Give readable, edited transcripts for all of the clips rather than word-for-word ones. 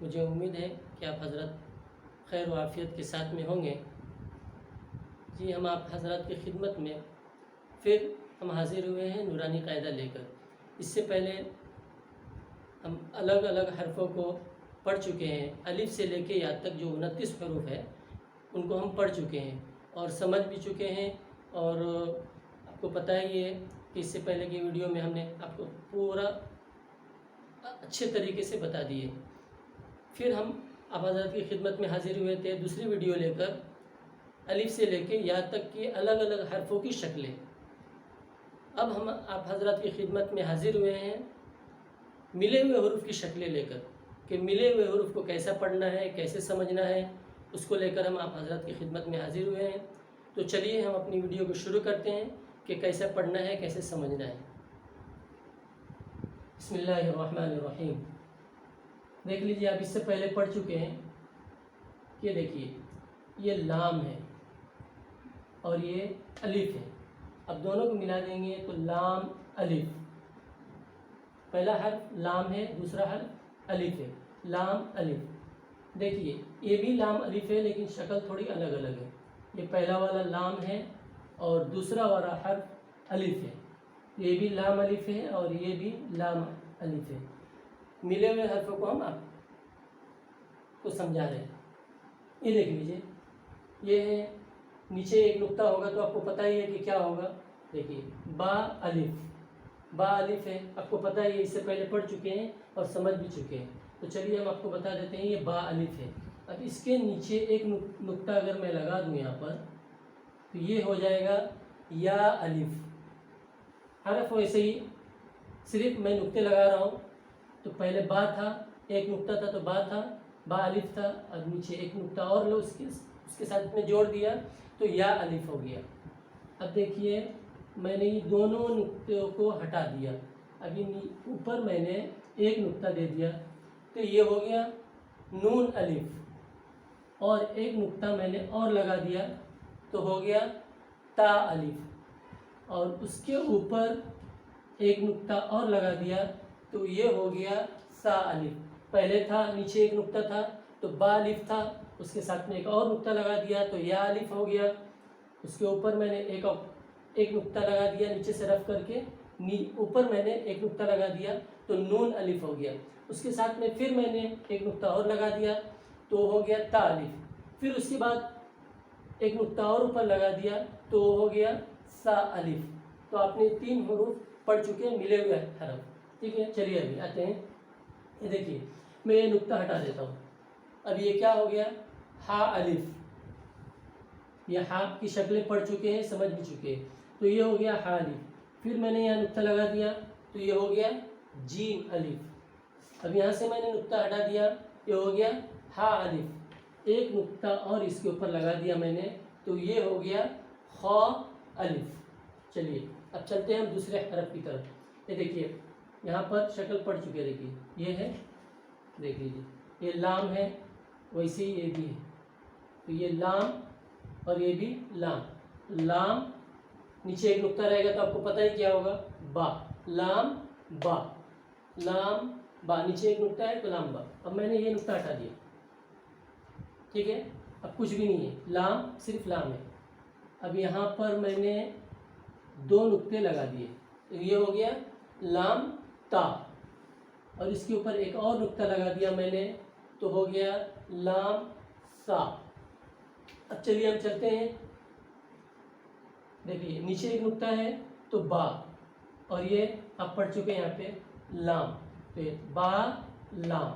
مجھے امید ہے کہ آپ حضرت خیر و عافیت کے ساتھ میں ہوں گے۔ جی ہم آپ حضرات کی خدمت میں پھر ہم حاضر ہوئے ہیں نورانی قاعدہ لے کر۔ اس سے پہلے ہم الگ الگ حرفوں کو پڑھ چکے ہیں، الف سے لے کے یا تک جو 29 حروف ہے ان کو ہم پڑھ چکے ہیں اور سمجھ بھی چکے ہیں، اور آپ کو پتہ ہی ہے کہ اس سے پہلے کی ویڈیو میں ہم نے آپ کو پورا اچھے طریقے سے بتا دیے۔ پھر ہم آپ حضرات کی خدمت میں حاضر ہوئے تھے دوسری ویڈیو لے کر، الف سے لے کے یا تک کی الگ الگ حرفوں کی شکلیں۔ اب ہم آپ حضرات کی خدمت میں حاضر ہوئے ہیں ملے ہوئے حروف کی شکلیں لے کر، کہ ملے ہوئے حروف کو کیسا پڑھنا ہے، کیسے سمجھنا ہے، اس کو لے کر ہم آپ حضرات کی خدمت میں حاضر ہوئے ہیں۔ تو چلیے ہم اپنی ویڈیو کو شروع کرتے ہیں کہ کیسے پڑھنا ہے، کیسے سمجھنا ہے۔ بسم اللہ الرحمن الرحیم۔ دیکھ لیجیے، آپ اس سے پہلے پڑھ چکے ہیں، یہ دیکھیے یہ لام ہے اور یہ الف ہے۔ اب دونوں کو ملا دیں گے تو لام الف، پہلا حرف لام ہے، دوسرا حرف الف ہے، لام الف۔ دیکھیے یہ بھی لام الف ہے لیکن شکل تھوڑی الگ الگ ہے۔ یہ پہلا والا لام ہے اور دوسرا والا حرف الف ہے۔ یہ بھی لام الف ہے اور یہ بھی لام الف ہے۔ ملے ہوئے حرفوں کو ہم آپ کو سمجھا رہے ہیں۔ یہ دیکھ لیجیے، یہ ہے، نیچے ایک نقطہ ہوگا تو آپ کو پتہ ہی ہے کہ کیا ہوگا۔ دیکھیے با الف، با الف ہے، آپ کو پتہ ہی ہے، اس سے پہلے پڑھ چکے ہیں اور سمجھ بھی چکے ہیں۔ تو چلیے ہم آپ کو بتا دیتے ہیں، یہ با الف ہے۔ اب اس کے نیچے ایک نقطہ اگر میں لگا دوں یہاں پر تو یہ ہو جائے گا یا الف۔ حرف ویسے ہی، صرف میں نقطے لگا رہا ہوں۔ تو پہلے با تھا، ایک نقطہ تھا تو با تھا، با الف تھا، اب نیچے ایک نقطہ اور لو اس کے ساتھ میں جوڑ دیا تو یا الف ہو گیا۔ اب دیکھیے میں نے یہ دونوں نقطوں کو ہٹا دیا، ابھی اوپر میں نے ایک نقطہ دے دیا تو یہ ہو گیا نون الف، اور ایک نقطہ میں نے اور لگا دیا تو ہو گیا تا الف، اور اس کے اوپر ایک نقطہ اور لگا دیا تو یہ ہو گیا سا الف۔ پہلے تھا نیچے ایک نقطہ تھا تو با الف تھا، اس کے ساتھ میں ایک اور نقطہ لگا دیا تو یا الف ہو گیا۔ اس کے اوپر میں نے ایک نقطہ لگا دیا نیچے سے رف کر کے، اوپر میں نے ایک نقطہ لگا دیا تو نون الف ہو گیا۔ اس کے ساتھ میں پھر میں نے ایک نقطہ اور لگا دیا تو ہو گیا تا الف۔ پھر اس کے بعد ایک نقطہ اور اوپر لگا دیا تو ہو گیا سا الف۔ تو آپ نے 3 حروف پڑھ چکے ہیں ملے ہوئے حرف، ٹھیک ہے۔ چلیے ابھی آتے ہیں، یہ دیکھیے میں یہ نقطہ ہٹا دیتا ہوں۔ اب یہ کیا ہو گیا، ہا الف۔ یہ ہا کی شکلیں پڑھ چکے ہیں، سمجھ بھی چکے ہیں، تو یہ ہو گیا ہا الف۔ پھر میں نے یہاں نقطہ لگا دیا تو یہ ہو گیا جیم الف۔ اب یہاں سے میں نے نقطہ ہٹا دیا، یہ ہو گیا ہا الف، ایک نقطہ اور اس کے اوپر لگا دیا میں نے تو یہ ہو گیا خا الف۔ چلیے اب چلتے ہیں ہم دوسرے حرف کی طرف۔ یہ دیکھیے یہاں پر شکل پڑ چکے، دیکھیے یہ ہے، دیکھ لیجیے یہ لام ہے، ویسے ہی یہ بھی ہے، تو یہ لام اور یہ بھی لام، لام نیچے ایک نقطہ رہے گا تو آپ کو پتہ ہی کیا ہوگا، با، لام با، لام با، نیچے ایک نقطہ ہے تو لام با۔ اب میں نے یہ نقطہ ہٹا دیا، ٹھیک ہے، اب کچھ بھی نہیں ہے، لام صرف لام ہے۔ اب یہاں پر میں نے 2 نقطے لگا دیے تو یہ ہو گیا لام تا، اور اس کے اوپر ایک اور نقطہ لگا دیا میں نے تو ہو گیا لام سا۔ اب چلیے ہم چلتے ہیں، دیکھیے نیچے ایک نقطہ ہے تو با، اور یہ آپ پڑھ چکے ہیں یہاں پہ لام، تو یہ با لام،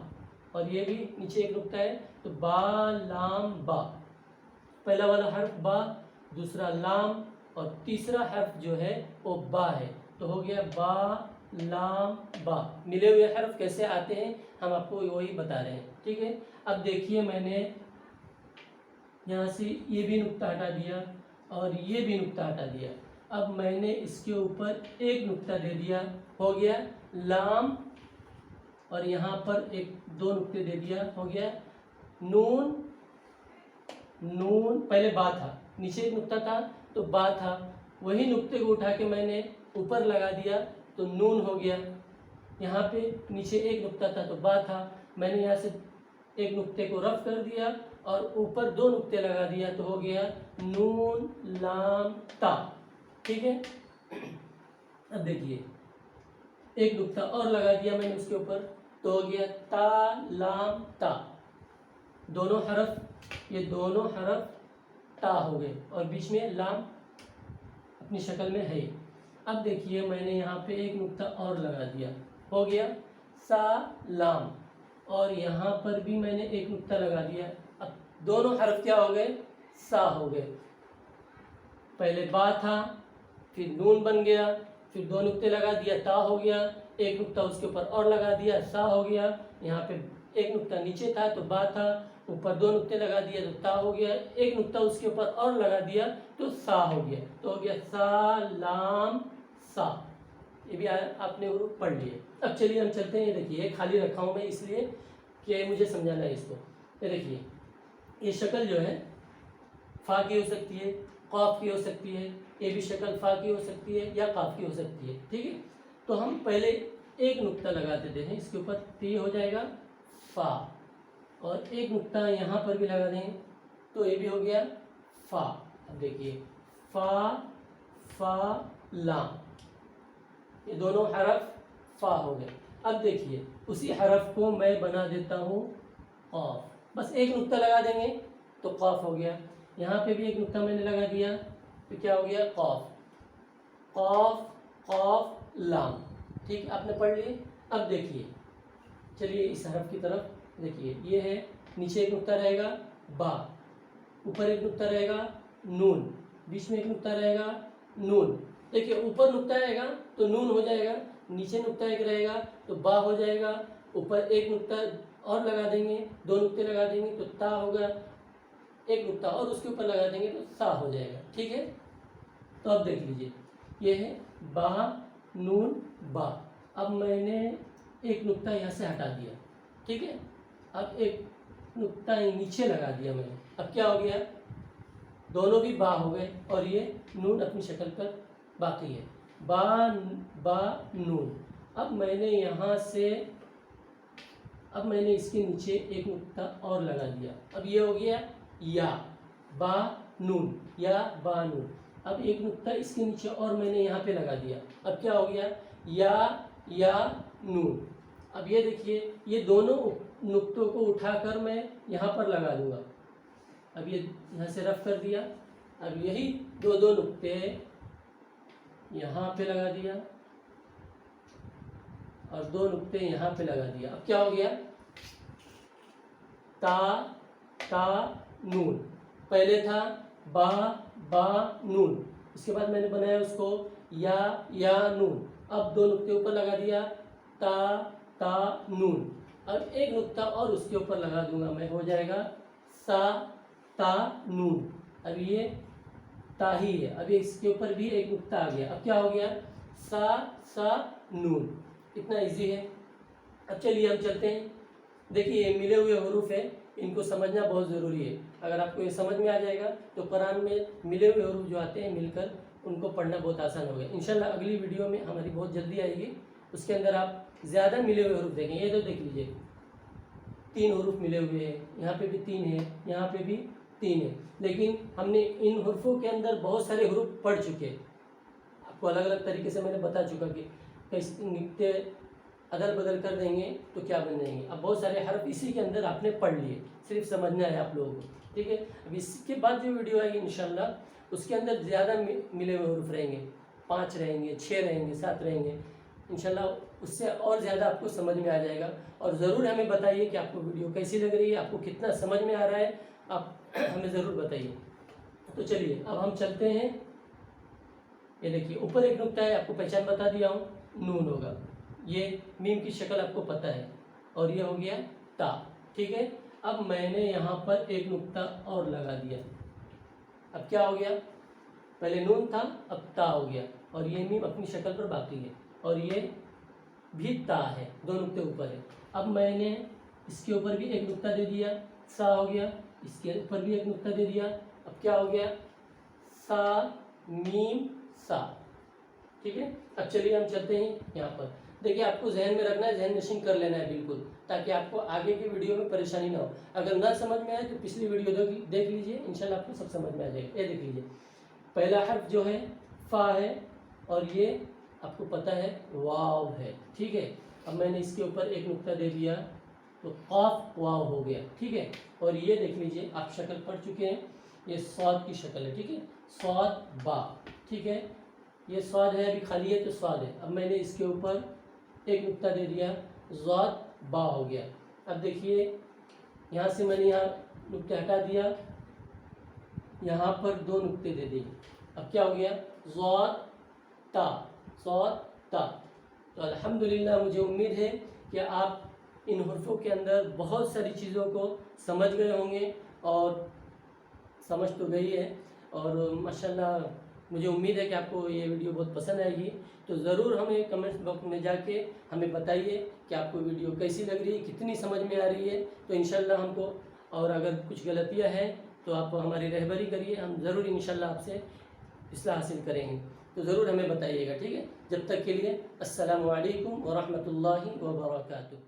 اور یہ بھی نیچے ایک نقطہ ہے تو با لام با۔ پہلا والا حرف با، دوسرا لام، اور تیسرا حرف جو ہے وہ با ہے، تو ہو گیا با لام با۔ ملے ہوئے حرف کیسے آتے ہیں ہم آپ کو وہی بتا رہے ہیں، ٹھیک ہے۔ اب دیکھیے میں نے یہاں سے یہ بھی نقطہ ہٹا دیا اور یہ بھی نقطہ ہٹا دیا، اب میں نے اس کے اوپر ایک نقطہ دے دیا، ہو گیا لام، اور یہاں پر 2 نقطے دے دیا، ہو گیا نون، نون پہلے با تھا، نیچے ایک نقطہ تھا تو با تھا، وہی نقطے کو اٹھا کے میں نے اوپر لگا دیا تو نون ہو گیا۔ یہاں پہ نیچے ایک نقطہ تھا تو با تھا، میں نے یہاں سے एक नुक्ते को रफ कर दिया और ऊपर 2 नुक्ते लगा दिया तो हो गया नून लाम ता। ठीक है, अब देखिए एक नुक्ता और लगा दिया मैंने उसके ऊपर तो हो गया ता लाम ता। दोनों हरफ, ये दोनों हरफ ता हो गए और बीच में लाम अपनी शक्ल में है। अब देखिए मैंने यहाँ पे एक नुक्ता और लगा दिया, हो गया सा लाम, और यहाँ पर भी मैंने एक नुक्ता लगा दिया। अब दोनों हरफ क्या हो गए, सा हो गए। पहले बा था, फिर नून बन गया, फिर 2 नुक्ते लगा दिया, ता हो गया, एक नुक्ता उसके ऊपर और लगा दिया, सा हो गया। यहाँ पे एक नुक्ता नीचे था तो बा था, ऊपर 2 नुक्ते लगा दिया तो ता हो गया, एक नुक्ता उसके ऊपर और लगा दिया तो सा हो गया, तो हो गया सा लाम सा। ये भी आपने ग्रुप पढ़ लिए। अब चलिए हम चलते हैं। ये देखिए खाली रखा हूँ मैं इसलिए कि मुझे समझाना है इसको। ये देखिए ये शक्ल जो है फा की हो सकती है, काफ की हो सकती है, ये भी शक्ल फा की हो सकती है या काफ की हो सकती है। ठीक है, तो हम पहले एक नुक्ता लगा देते हैं, इसके ऊपर ती हो जाएगा फा, और एक नुक्ता यहाँ पर भी लगा दें तो ये भी हो गया फा। अब देखिए फा फा लाम, ये दोनों हरफ फा हो गए। अब देखिए उसी हरफ को मैं बना देता हूँ कॉफ, बस एक नुक्ता लगा देंगे तो कॉफ हो गया। यहाँ पे भी एक नुक्ता मैंने लगा दिया तो क्या हो गया कॉफ, कॉफ कॉफ लाम। ठीक, आपने पढ़ लिए। अब देखिए चलिए इस हरफ की तरफ देखिए, ये है, नीचे एक नुक्ता रहेगा बा, ऊपर एक नुक्ता रहेगा नून, बीच में एक नुक्ता रहेगा नून। देखिए ऊपर नुक्ता आएगा तो नून हो जाएगा, नीचे नुक्ता एक रहेगा तो बा हो जाएगा, ऊपर एक नुक्ता और लगा देंगे, 2 नुक्ते लगा देंगे तो ता होगा, एक नुक्ता और उसके ऊपर लगा देंगे तो सा हो जाएगा। ठीक है, तो अब देख लीजिए ये है बा नून बा। अब मैंने एक नुक्ता यहाँ से हटा दिया। ठीक है, अब एक नुक्ता नीचे लगा दिया मैंने। अब क्या हो गया, दोनों भी बा हो गए और ये नून अपनी शक्ल पर बाकी है, बा बा नून। अब मैंने यहाँ से, अब मैंने इसके नीचे एक नुक्ता और लगा दिया, अब ये हो गया या बा नून या बा नून। अब एक नुक्ता इसके नीचे और मैंने यहाँ पे लगा दिया, अब क्या हो गया या नून। अब ये देखिए ये दोनों नुक्तों को उठाकर मैं यहाँ पर लगा दूंगा। अब ये यहाँ से रफ कर दिया, अब यही 2 नुक्ते यहाँ पे लगा दिया और 2 नुक्ते यहाँ पे लगा दिया। अब क्या हो गया ता ता नून, पहले था बा बा नून, इसके बाद मैंने बनाया उसको या नून। अब 2 नुक्ते ऊपर लगा दिया ता ता नून, अब एक नुक्ता और उसके ऊपर लगा दूंगा मैं, हो जाएगा सा ता नून। अब ये ता ही है, अब इसके ऊपर भी एक नुक्ता आ गया, अब क्या हो गया सा नून। इतना इजी है। अब चलिए हम चलते हैं। देखिए ये मिले हुए हरूफ है, इनको समझना बहुत ज़रूरी है। अगर आपको ये समझ में आ जाएगा तो कुरान में मिले हुए हरूफ जो आते हैं मिलकर, उनको पढ़ना बहुत आसान होगा। इंशाल्लाह अगली वीडियो में हमारी बहुत जल्दी आएगी, उसके अंदर आप ज़्यादा मिले हुए हरूफ देखेंगे। ये तो देख लीजिए 3 हरूफ मिले हुए हैं, यहाँ पे भी 3 है, यहाँ पे भी 3 है, लेकिन हमने इन हरूफों के अंदर बहुत सारे हरूफ पढ़ चुके हैं। आपको अलग अलग तरीके से मैंने बता चुका कि कैसे नुक्ते अदल बदल कर देंगे तो क्या बन जाएंगे। अब बहुत सारे हरफ इसी के अंदर आपने पढ़ लिए, सिर्फ समझना है आप लोगों को। ठीक है, अब इसके बाद जो वीडियो आएगी इंशाल्लाह उसके अंदर ज़्यादा मिले हुए हरूफ रहेंगे, 5 रहेंगे, 6 रहेंगे, 7 रहेंगे इंशाल्लाह, उससे और ज़्यादा आपको समझ में आ जाएगा। और ज़रूर हमें बताइए कि आपको वीडियो कैसी लग रही है, आपको कितना समझ में आ रहा है, आप हमें ज़रूर बताइए। तो चलिए अब हम चलते हैं। ये देखिए ऊपर एक नुक्ता है, आपको पहचान बता दिया हूँ, नून होगा, ये मीम की शक्ल आपको पता है, और ये हो गया ता। ठीक है, अब मैंने यहाँ पर एक नुक्ता और लगा दिया, अब क्या हो गया, पहले नून था अब ता हो गया, और ये मीम अपनी शक्ल पर बाकी है, और ये भी ता है, 2 नुक्ते ऊपर है। अब मैंने इसके ऊपर भी एक नुक्ता दे दिया, सा हो गया, इसके ऊपर भी एक नुक्ता दे दिया, अब क्या हो गया सा मीम सा। ठीक है, अब चलिए हम चलते हैं यहाँ पर। देखिए आपको जहन में रखना है, जहन नशीन कर लेना है बिल्कुल, ताकि आपको आगे की वीडियो में परेशानी ना हो। अगर ना समझ में आए तो पिछली वीडियो देख लीजिए, इंशाल्लाह आपको सब समझ में आ जाएगा। ये देख लीजिए, पहला हर्फ जो है फा है और ये आपको पता है वाव है, ठीक है। अब मैंने इसके ऊपर एक नुक्ता दे दिया तो काफ वाव हो गया, ठीक है। और ये देख लीजिए आप शक्ल पढ़ चुके हैं, ये स्वाद की शक्ल है, ठीक है, स्वाद बा, ठीक है। ये स्वाद है, अभी खाली है तो स्वाद है। अब मैंने इसके ऊपर एक नुक्ता दे दिया, ज़ाद बा हो गया। अब देखिए यहाँ से मैंने यहाँ नुक्ते हटा दिया, यहाँ पर दो नुक्ते दे दिए, अब क्या हो गया, ज़ाद ता, ज़ाद ता। तो अल्हम्दुलिल्लाह मुझे उम्मीद है कि आप इन हुर्फ़ों के अंदर बहुत सारी चीज़ों को समझ गए होंगे, और समझ तो गई है, और माशाल्लाह मुझे उम्मीद है कि आपको ये वीडियो बहुत पसंद आएगी। तो ज़रूर हमें कमेंट बॉक्स में जाके हमें बताइए कि आपको वीडियो कैसी लग रही है, कितनी समझ में आ रही है। तो इंशाल्लाह हमको, और अगर कुछ गलतियाँ हैं तो आप हमारी रहबरी करिए, हम ज़रूर इंशाल्लाह आपसे इस्लाह हासिल करेंगे। तो ज़रूर हमें बताइएगा, ठीक है। जब तक के लिए अस्सलामु अलैकुम व रहमतुल्लाहि व बरकातुहू।